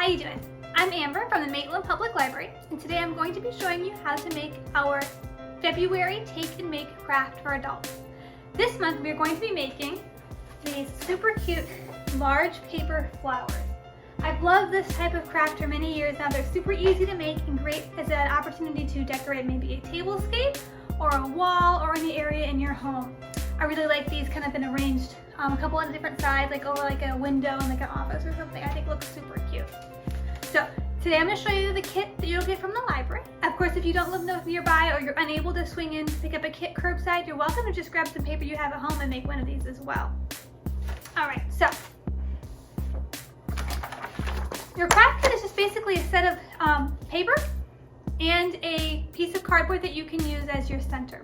you doing? I'm Amber from the Maitland Public Library, and today I'm going to be showing you how to make our February Take and Make craft for adults. This month we are going to be making these super cute large paper flowers. I've loved this type of craft for many years now. They're super easy to make and great as an opportunity to decorate maybe a tablescape or a wall or any area in your home. I really like these kind of been arranged a couple of different sides, like over like a window in like an office or something. I think it looks super cute. So today I'm going to show you the kit that you'll get from the library. Of course, if you don't live nearby or you're unable to swing in to pick up a kit curbside, you're welcome to just grab some paper you have at home and make one of these as well. Alright, so your craft kit is just basically a set of paper and a piece of cardboard that you can use as your center.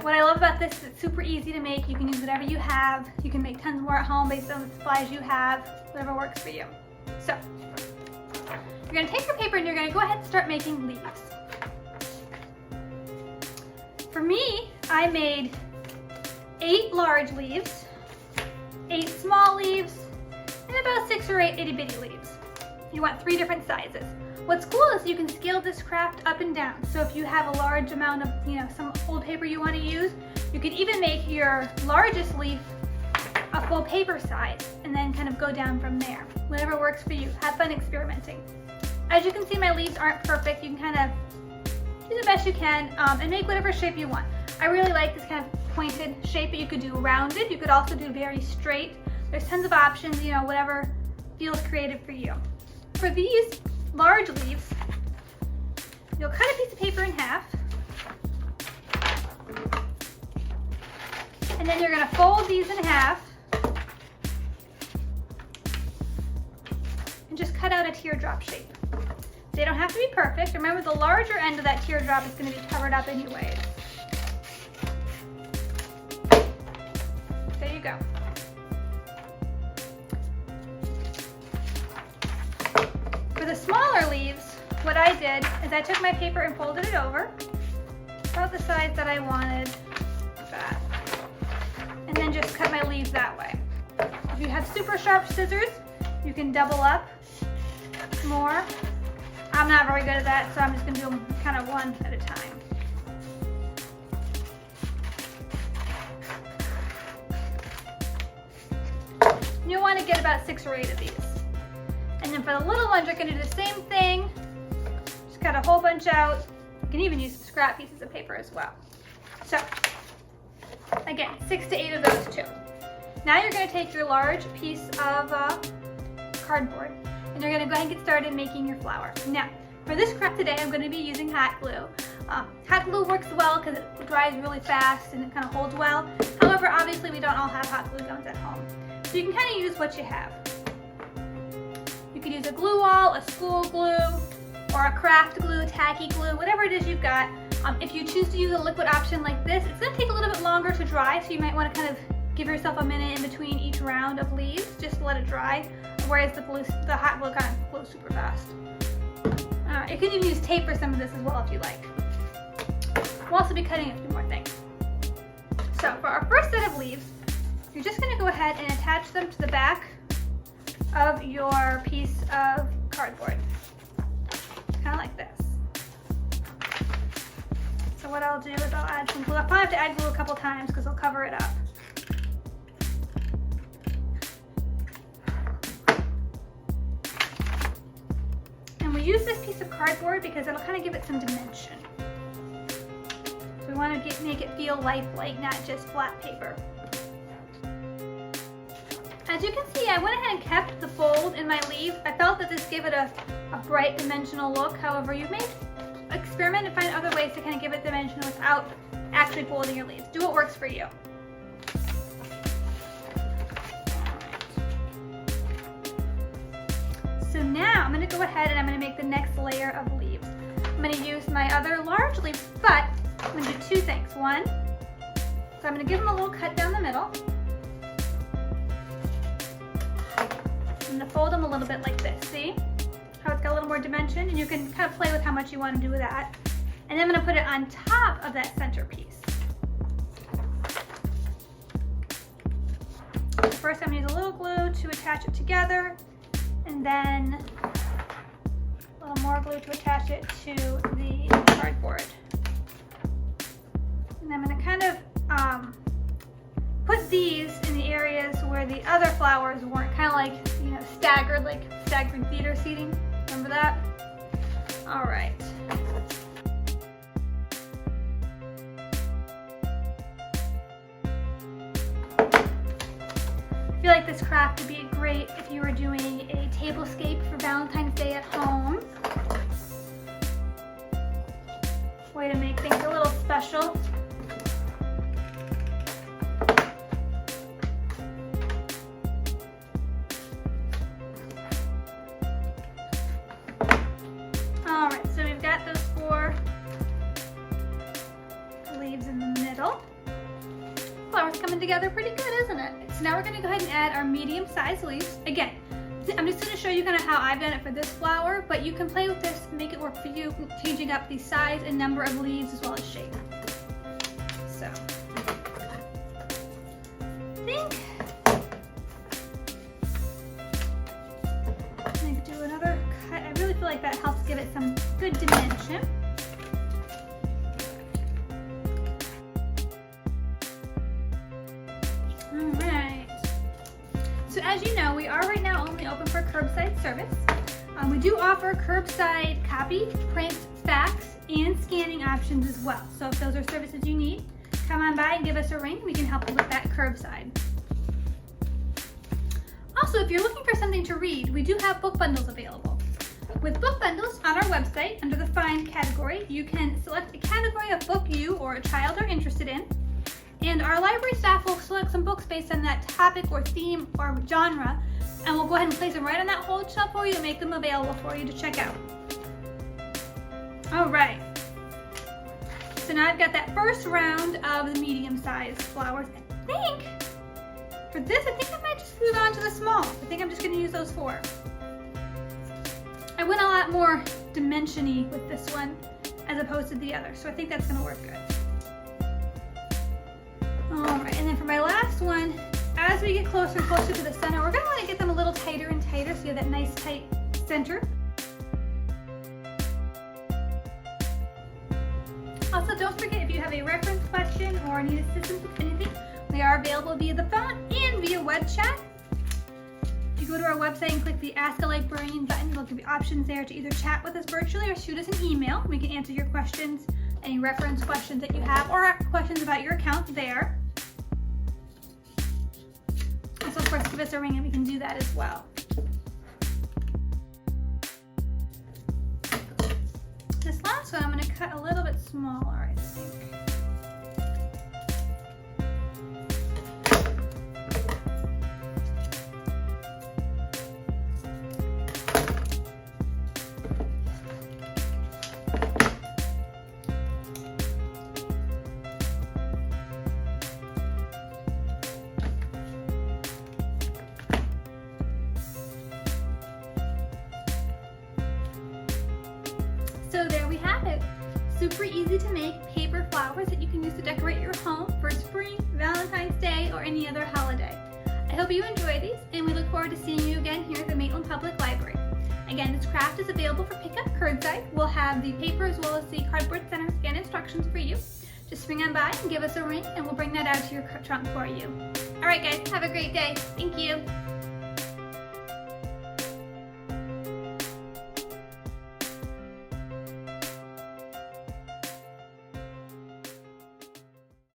What I love about this is it's super easy to make. You can use whatever you have. You can make tons more at home based on the supplies you have, whatever works for you. So you're going to take your paper and you're going to go ahead and start making leaves. For me, I made 8 large leaves, 8 small leaves, and about 6 or 8 itty bitty leaves. You want 3 different sizes. What's cool is you can scale this craft up and down. So if you have a large amount of, some old paper you want to use, you could even make your largest leaf a full paper size and then kind of go down from there. Whatever works for you. Have fun experimenting. As you can see, my leaves aren't perfect. You can kind of do the best you can and make whatever shape you want. I really like this kind of pointed shape, but you could do rounded. You could also do very straight. There's tons of options, whatever feels creative for you. For these large leaves, you'll cut a piece of paper in half, and then you're going to fold these in half and just cut out a teardrop shape. They don't have to be perfect. Remember, the larger end of that teardrop is going to be covered up anyways. There you go. For the smaller leaves, what I did is I took my paper and folded it over about the size that I wanted, like that, and then just cut my leaves that way. If you have super sharp scissors, you can double up more. I'm not very good at that, so I'm just going to do them kind of one at a time. You'll want to get about 6 or 8 of these. And then for the little ones, you're going to do the same thing. Just cut a whole bunch out. You can even use some scrap pieces of paper as well. So, again, 6 to 8 of those too. Now you're going to take your large piece of cardboard and you're going to go ahead and get started making your flower. Now, for this craft today, I'm going to be using hot glue. Hot glue works well because it dries really fast and it kind of holds well. However, obviously we don't all have hot glue guns at home. So you can kind of use what you have. You could use a glue wall, a school glue, or a craft glue, tacky glue, whatever it is you've got. If you choose to use a liquid option like this, it's going to take a little bit longer to dry, so you might want to kind of give yourself a minute in between each round of leaves, just to let it dry, whereas the hot glue kind of glues super fast. You can even use tape for some of this as well if you like. We'll also be cutting a few more things. So for our first set of leaves, you're just going to go ahead and attach them to the back of your piece of cardboard, kind of like this. So what I'll do is I'll add some glue. I'll probably have to add glue a couple times because I'll cover it up. And we use this piece of cardboard because it'll kind of give it some dimension. So we want to make it feel lifelike, not just flat paper. As you can see, I went ahead and kept the fold in my leaf. I felt that this gave it a bright dimensional look. However, you may experiment and find other ways to kind of give it dimension without actually folding your leaves. Do what works for you. So now I'm going to go ahead and I'm going to make the next layer of leaves. I'm going to use my other large leaves, but I'm going to do 2 things. One, so I'm going to give them a little cut down the middle. I'm going to fold them a little bit like this. See how it's got a little more dimension? And you can kind of play with how much you want to do with that. And then I'm going to put it on top of that center piece. First I'm going to use a little glue to attach it together. and then a little more glue to attach it to the cardboard. And I'm going to kind of put these in the areas where the other flowers weren't, kind of like, you know, staggered, like staggered theater seating. Remember that? All right. I feel like this craft would be great if you were doing a tablescape for Valentine's Day at home. Way to make things a little special. Alright, so we've got those 4 leaves in the middle. Flowers coming together pretty good, isn't it? So now we're going to go ahead and add our medium-sized leaves. Again, I'm just going to show you kind of how I've done it for this flower, but you can play with this to make it work for you, changing up the size and number of leaves as well as shape. So, I think I'm going to do another cut. I really feel like that helps give it some good dimension. So as you know, we are right now only open for curbside service. We do offer curbside copy, print, fax, and scanning options as well. So if those are services you need, come on by and give us a ring. We can help you with that curbside. Also, if you're looking for something to read, we do have book bundles available. With book bundles on our website, under the Find category, you can select a category of book you or a child are interested in. And our library staff will select some books based on that topic or theme or genre, and we'll go ahead and place them right on that hold shelf for you and make them available for you to check out. All right. So now I've got that first round of the medium-sized flowers. I think for this, I think I might just move on to the small. I think I'm just going to use those 4. I went a lot more dimension-y with this one as opposed to the other, so I think that's going to work good. Alright, and then for my last one, as we get closer and closer to the center, we're going to want to get them a little tighter and tighter so you have that nice tight center. Also, don't forget, if you have a reference question or need assistance with anything, we are available via the phone and via web chat. If you go to our website and click the Ask a Librarian button, there'll give you options there to either chat with us virtually or shoot us an email. We can answer your questions, any reference questions that you have, or questions about your account there. Also, of course, give us a ring and we can do that as well. This last one, I'm going to cut a little bit smaller, I think. So there we have it. Super easy to make paper flowers that you can use to decorate your home for spring, Valentine's Day, or any other holiday. I hope you enjoy these, and we look forward to seeing you again here at the Maitland Public Library. Again, this craft is available for pickup curbside. We'll have the paper as well as the cardboard center scan instructions for you. Just swing on by and give us a ring, and we'll bring that out to your trunk for you. All right, guys, have a great day. Thank you.